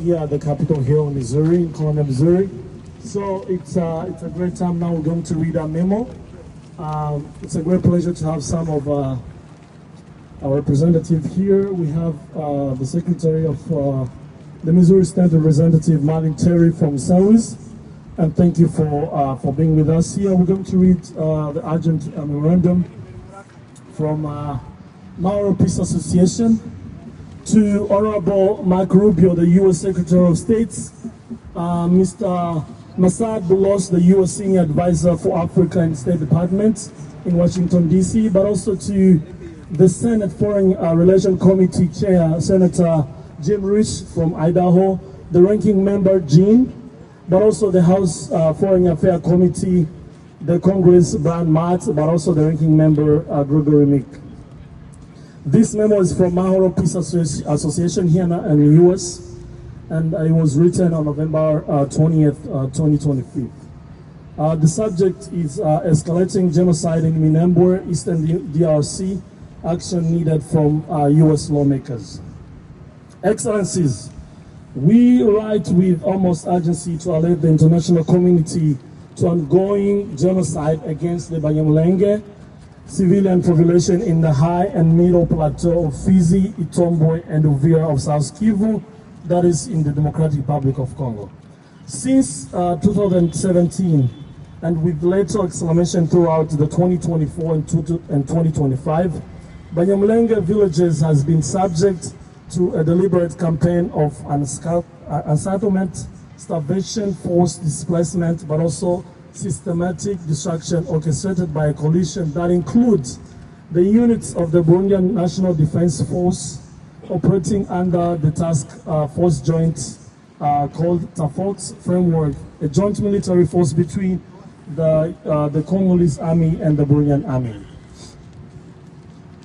here at the Capitol Hill in Missouri, in Columbia, Missouri. So it's a great time now. We're going to read our memo. It's a great pleasure to have some of our representatives here. We have the Secretary of the Missouri State Representative, Martin Terry from St. Louis. And thank you for being with us here. We're going to read the urgent memorandum from Mahoro Peace Association to Honorable Mark Rubio, the U.S. Secretary of State, Mr. Masad Boulos, the U.S. Senior Advisor for Africa and State Department in Washington, D.C., but also to the Senate Foreign Relations Committee Chair, Senator Jim Rich from Idaho, the Ranking Member, Jean, but also the House Foreign Affairs Committee, the Congress, Brian Matt, but also the Ranking Member, Gregory Mick. This memo is from Mahoro Peace Association here in the U.S., and it was written on November 20th, 2023. The subject is escalating genocide in Minembwe, Eastern DRC, action needed from U.S. lawmakers. Excellencies, we write with utmost urgency to alert the international community to ongoing genocide against the Banyamulenge civilian population in the high and middle plateau of Fizi, Itombwe, and Uvira of South Kivu, that is in the Democratic Republic of Congo. Since 2017, and with later exclamation throughout the 2024 and 2025, Banyamulenge villages has been subject to a deliberate campaign of unsettlement, starvation, forced displacement, but also systematic destruction orchestrated by a coalition that includes the units of the Burundian National Defense Force operating under the task force joint called TAFOX framework, a joint military force between the Congolese army and the Burundian army.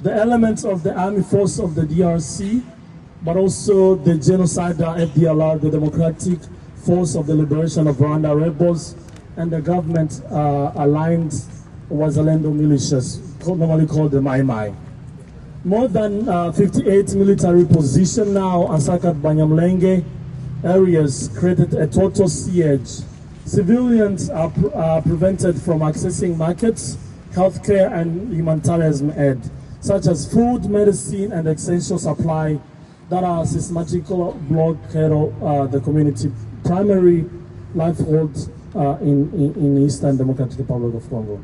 The elements of the army force of the DRC, but also the genocidal FDLR, the Democratic Force of the Liberation of Rwanda rebels, and the government aligned Wazalendo militias, normally called the Mai Mai. More than 58 military positions now encircled Banyamulenge areas, created a total siege. Civilians are prevented from accessing markets, healthcare, and humanitarian aid, such as food, medicine, and essential supply that are systematically blockade the community primary livelihoods in Eastern Democratic Republic of Congo.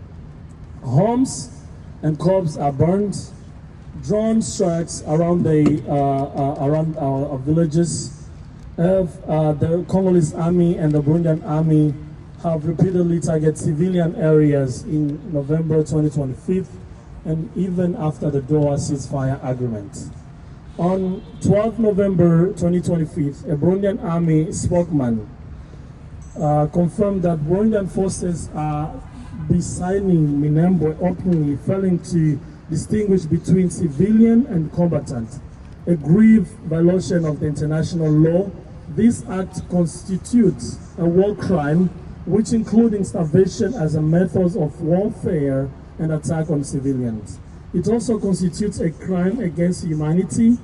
Homes and crops are burned. Drone strikes around our villages. The Congolese army and the Burundian army have repeatedly targeted civilian areas in November 2025 and even after the Doha ceasefire agreement. On 12 November 2025, a Burundian army spokesman confirmed that Burundian forces are besigning Minembwe openly, failing to distinguish between civilian and combatant, a grave violation of the international law. This act constitutes a war crime, which including starvation as a method of warfare and attack on civilians. It also constitutes a crime against humanity,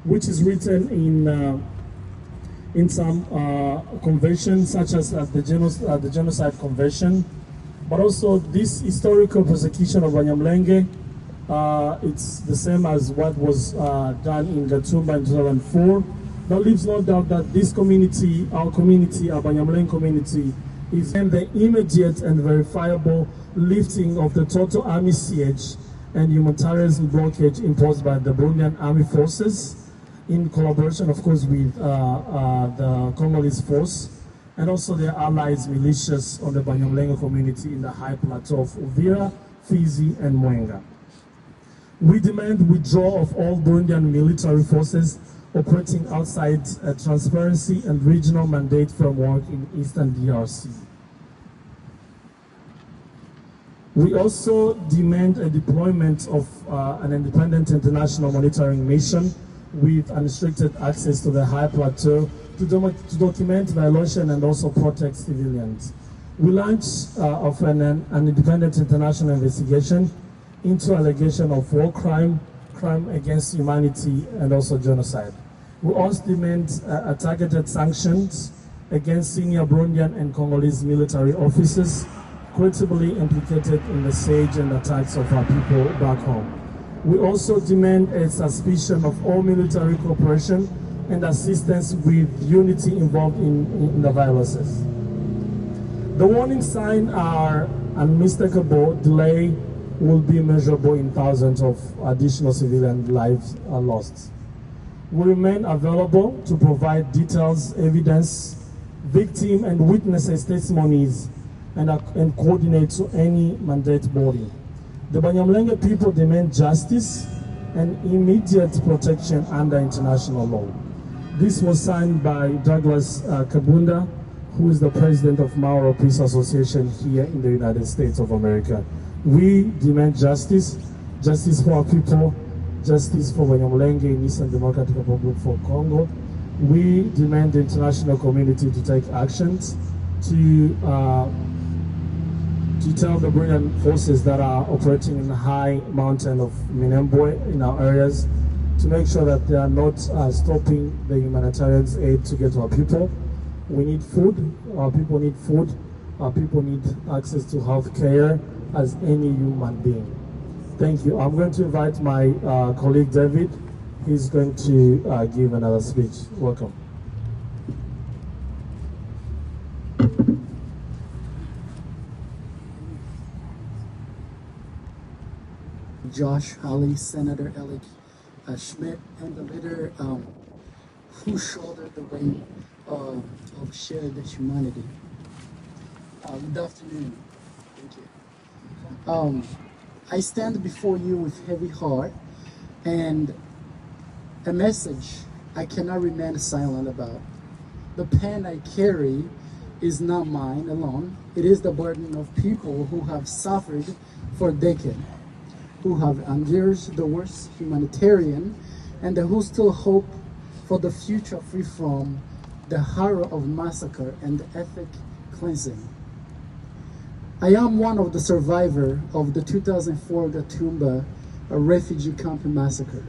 which is written in some conventions, such as the Genocide Convention. But also this historical persecution of Banyamulenge, it's the same as what was done in Gatumba in 2004. There leaves no doubt that this community, our Banyamulenge community, is in the immediate and verifiable lifting of the total army siege and humanitarian blockade imposed by the Burundian army forces, in collaboration, of course, with the Congolese force, and also their allies militias on the Banyamulenge community in the high plateau of Uvira, Fizi, and Mwenga. We demand withdrawal of all Burundian military forces operating outside a transparency and regional mandate framework in Eastern DRC. We also demand a deployment of an independent international monitoring mission with unrestricted access to the high plateau to document violation and also protect civilians. We launched an independent international investigation into allegation of war crime, crime against humanity, and also genocide. We also demand targeted sanctions against senior Burundian and Congolese military officers critically implicated in the siege and attacks of our people back home. We also demand a suspicion of all military cooperation and assistance with unity involved in the violences. The warning signs are unmistakable. Delay will be measurable in thousands of additional civilian lives lost. We remain available to provide details, evidence, victim and witnesses' testimonies, and coordinate to any mandate body. The Banyamulenge people demand justice and immediate protection under international law. This was signed by Douglas Kabunda, who is the president of Mauro Peace Association here in the United States of America. We demand justice, justice for our people, justice for Banyamulenge in Eastern Democratic Republic of Congo. We demand the international community to take actions to tell the Burundian forces that are operating in the high mountain of Minembwe in our areas to make sure that they are not stopping the humanitarian aid to get to our people. We need food, our people need food, our people need access to health care as any human being. Thank you. I'm going to invite my colleague David. He's going to give another speech. Welcome. Josh Hawley, Senator Elliot Schmidt, and the leader who shouldered the weight of shared humanity. Good afternoon. Thank you. I stand before you with heavy heart and a message I cannot remain silent about. The pain I carry is not mine alone. It is the burden of people who have suffered for decades, who have endured the worst humanitarian, and who still hope for the future free from the horror of massacre and ethnic cleansing. I am one of the survivors of the 2004 Gatumba refugee camp massacre,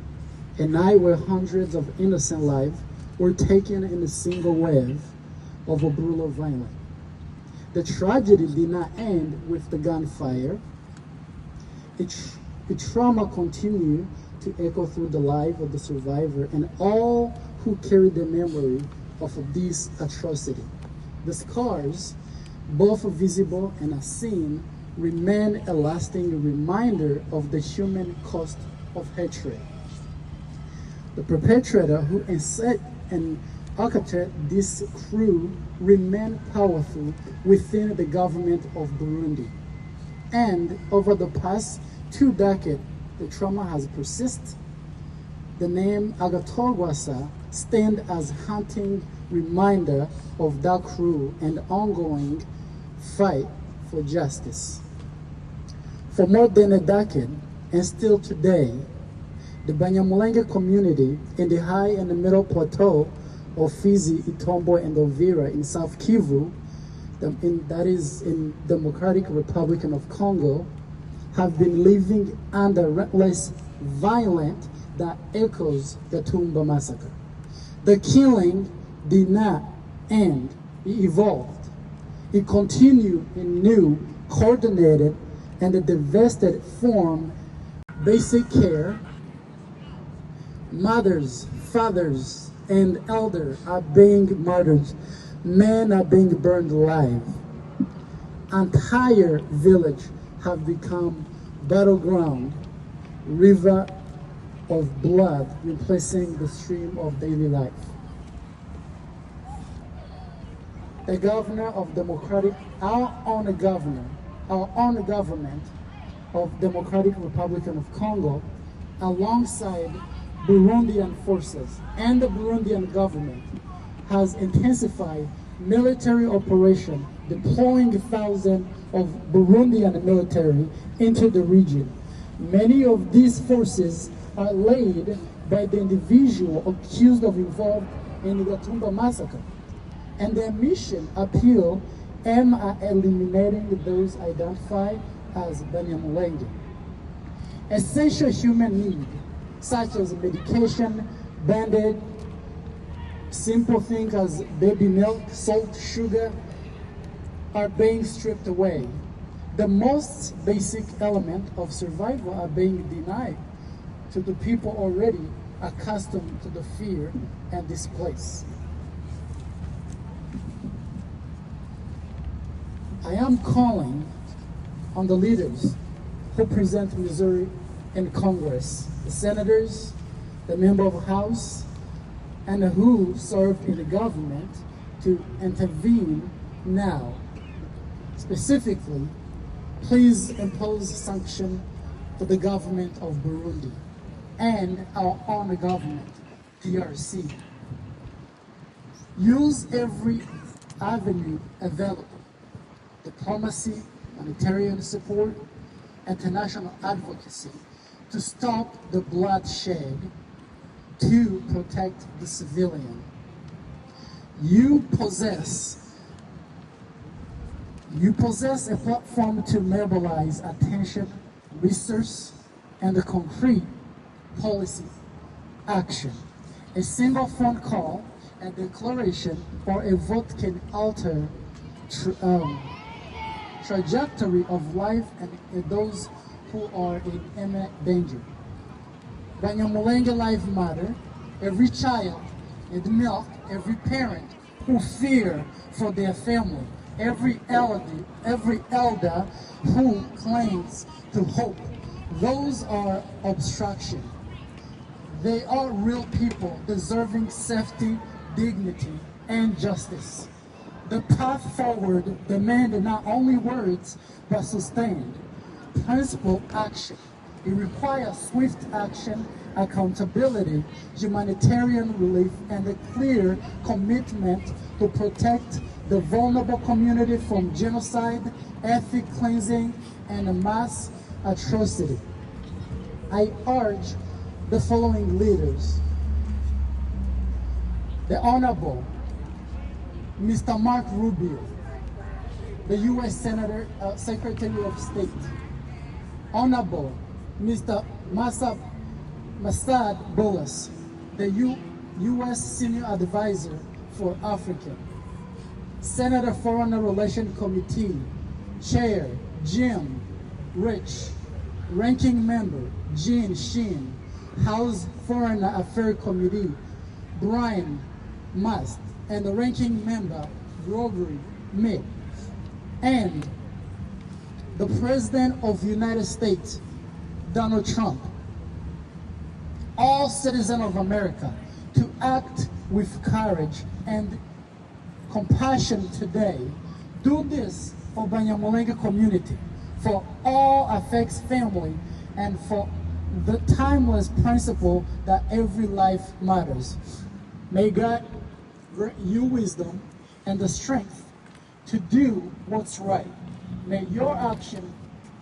and I where hundreds of innocent lives were taken in a single wave of a brutal violence. The tragedy did not end with the gunfire. The trauma continued to echo through the life of the survivor and all who carry the memory of this atrocity. The scars, both visible and unseen, remain a lasting reminder of the human cost of hatred. The perpetrator who incite and orchestrated this crew remain powerful within the government of Burundi. And over the past 2 decades, the trauma has persisted. The name Agathon stands as a haunting reminder of that crew and ongoing fight for justice. For more than a decade, and still today, the Banyamulenge community in the high and the middle plateau of Fizi, Itombo, and Uvira in South Kivu, that is in Democratic Republic of Congo, have been living under relentless violence that echoes the Tumba massacre. The killing did not end, it evolved. It continued in new, coordinated, and devastated form. Basic care, mothers, fathers, and elders are being murdered. Men are being burned alive. Entire village have become battleground, river of blood replacing the stream of daily life. The governor of our own government of Democratic Republic of Congo, alongside Burundian forces and the Burundian government, has intensified military operation, deploying thousands of Burundian military into the region. Many of these forces are led by the individual accused of involved in the Gatumba massacre, and their mission appeal aim at eliminating those identified as Banyamulenge. Essential human needs such as medication, bandage, Simple things as baby milk, salt, sugar are being stripped away. The most basic element of survival are being denied to the people already accustomed to the fear and displaced. I am calling on the leaders who present Missouri in Congress, the senators, the member of the House, and who serve in the government to intervene now. Specifically, please impose sanction to the government of Burundi and our own government, DRC. Use every avenue available: diplomacy, humanitarian support, international advocacy to stop the bloodshed, to protect the civilian. You possess a platform to mobilize attention, research, and a concrete policy action. A single phone call, a declaration, or a vote can alter trajectory of life and those who are in imminent danger. Banyamulenge life matter. Every child in the milk, every parent who fear for their family, every elder who clings to hope. Those are obstruction. They are real people deserving safety, dignity, and justice. The path forward demands not only words, but sustained, principled action. It requires swift action, accountability, humanitarian relief, and a clear commitment to protect the vulnerable community from genocide, ethnic cleansing, and mass atrocity. I urge the following leaders: the Honorable Mr. Mark Rubio, the U.S. Senator, Secretary of State. Honorable Mr. Masad Bolas, the U.S. Senior Advisor for Africa. Senator Foreign Relations Committee, Chair Jim Rich, Ranking Member Jean Sheen, House Foreign Affairs Committee Brian Mast, and the Ranking Member Gregory Mick, and the President of the United States, Donald Trump, all citizens of America, to act with courage and compassion today. Do this for Banyamulenge community, for all affects family, and for the timeless principle that every life matters. May God grant you wisdom and the strength to do what's right. May your action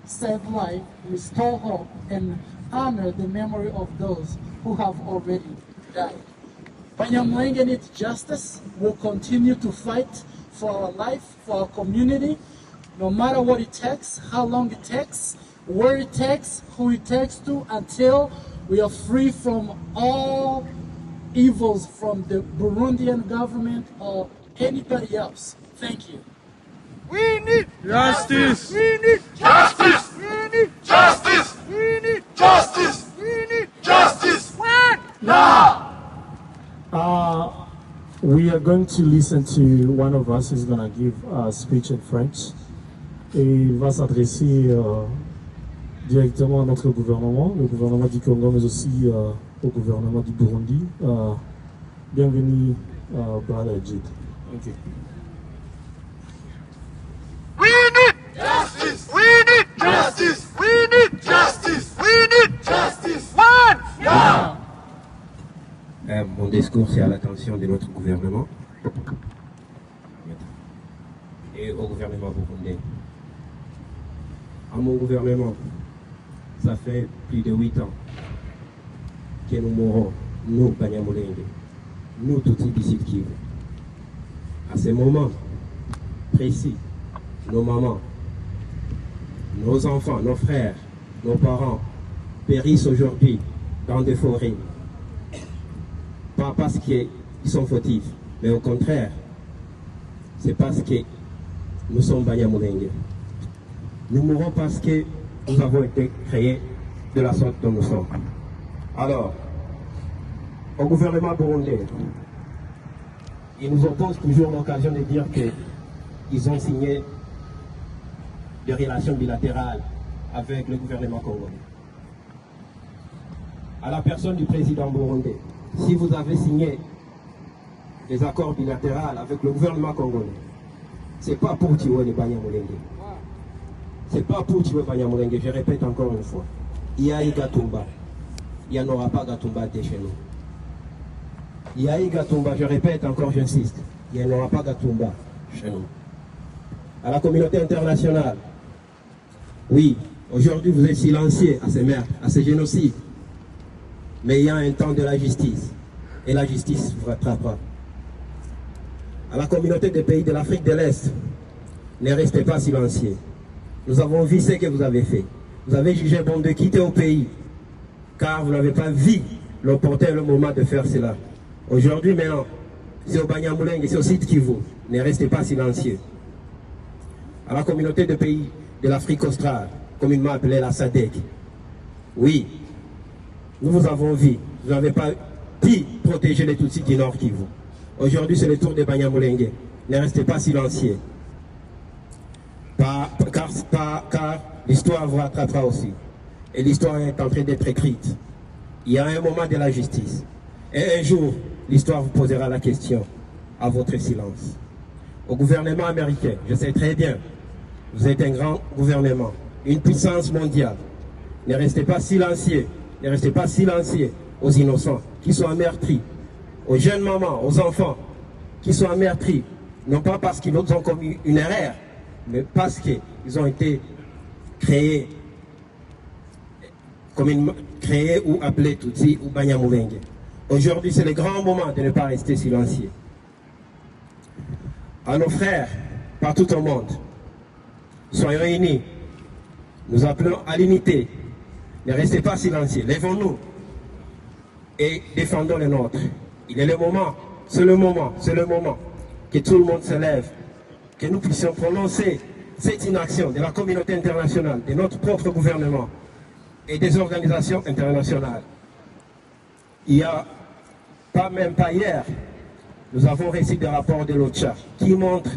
save life, restore hope, and honor the memory of those who have already died. Banyamulenge needs justice. We'll continue to fight for our life, for our community, no matter what it takes, how long it takes, where it takes, who it takes to, until we are free from all evils from the Burundian government or anybody else. Thank you. We need Justice! We need Justice! We need Justice! We need Justice! We need Justice! When? Now! We are going to listen to one of us who's going to give a speech in French. Et il va s'adresser directement à notre gouvernement, le gouvernement du Congo, mais aussi au gouvernement du Burundi. Bienvenue, Brother Jid. Thank you. We need Justice! We need Justice! We need Justice! We need Justice! When? Now! Mon discours, c'est à l'attention de notre gouvernement et au gouvernement burundais. À mon gouvernement, ça fait plus de 8 ans que nous mourons, nous, Banyamulenge, nous, tous ici de Kivu. À ce moment précis, nos mamans, nos enfants, nos frères, nos parents périssent aujourd'hui dans des forêts. Pas parce qu'ils qui sont fautifs, mais au contraire, c'est parce que nous sommes Banyamulenge. Nous mourons parce que nous avons été créés de la sorte dont nous sommes. Alors, au gouvernement burundais, ils nous opposent toujours l'occasion de dire qu'ils ont signé des relations bilatérales avec le gouvernement congolais. À la personne du président burundais, si vous avez signé des accords bilatéraux avec le gouvernement congolais, c'est pas pour tuer les Banyamulenge. C'est pas pour tuer Banyamulenge, je répète encore une fois. Il y a eu Gatumba, il n'y en aura pas Gatumba chez nous. Il y a eu Gatumba, je répète encore, j'insiste, il n'y en aura pas Gatumba chez nous. À la communauté internationale, oui, aujourd'hui vous êtes silencieux à ces meurtres, à ces génocides. Mais il y a un temps de la justice, et la justice vous rattrapera. À la communauté des pays de l'Afrique de l'Est, ne restez pas silencieux. Nous avons vu ce que vous avez fait. Vous avez jugé bon de quitter au pays, car vous n'avez pas vu l'opportun le moment de faire cela. Aujourd'hui, maintenant, c'est au Banyamulenge, c'est au site Kivu. Ne restez pas silencieux. À la communauté de pays de l'Afrique australe, communément appelée la SADC, oui, nous vous avons vu. Vous n'avez pas pu protéger les Tutsis du Nord Kivu. Aujourd'hui, c'est le tour des Banyamulenge. Ne restez pas silencieux. Car l'histoire vous rattrapera aussi. Et l'histoire est en train d'être écrite. Il y a un moment de la justice. Et un jour, l'histoire vous posera la question à votre silence. Au gouvernement américain, je sais très bien, vous êtes un grand gouvernement, une puissance mondiale. Ne restez pas silencieux. Ne restez pas silencieux aux innocents qui sont meurtris, aux jeunes mamans, aux enfants qui sont meurtris, non pas parce qu'ils ont commis une erreur, mais parce qu'ils ont été créés ou appelés Tutsi ou Banyamulenge. Aujourd'hui, c'est le grand moment de ne pas rester silencieux. À nos frères, partout au monde, soyons unis. Nous appelons à l'unité. Ne restez pas silencieux. Lèvons-nous et défendons les nôtres. Il est le moment, c'est le moment que tout le monde se lève, que nous puissions prononcer cette inaction de la communauté internationale, de notre propre gouvernement et des organisations internationales. Il y a même pas hier, nous avons reçu des rapports de l'OCHA qui montrent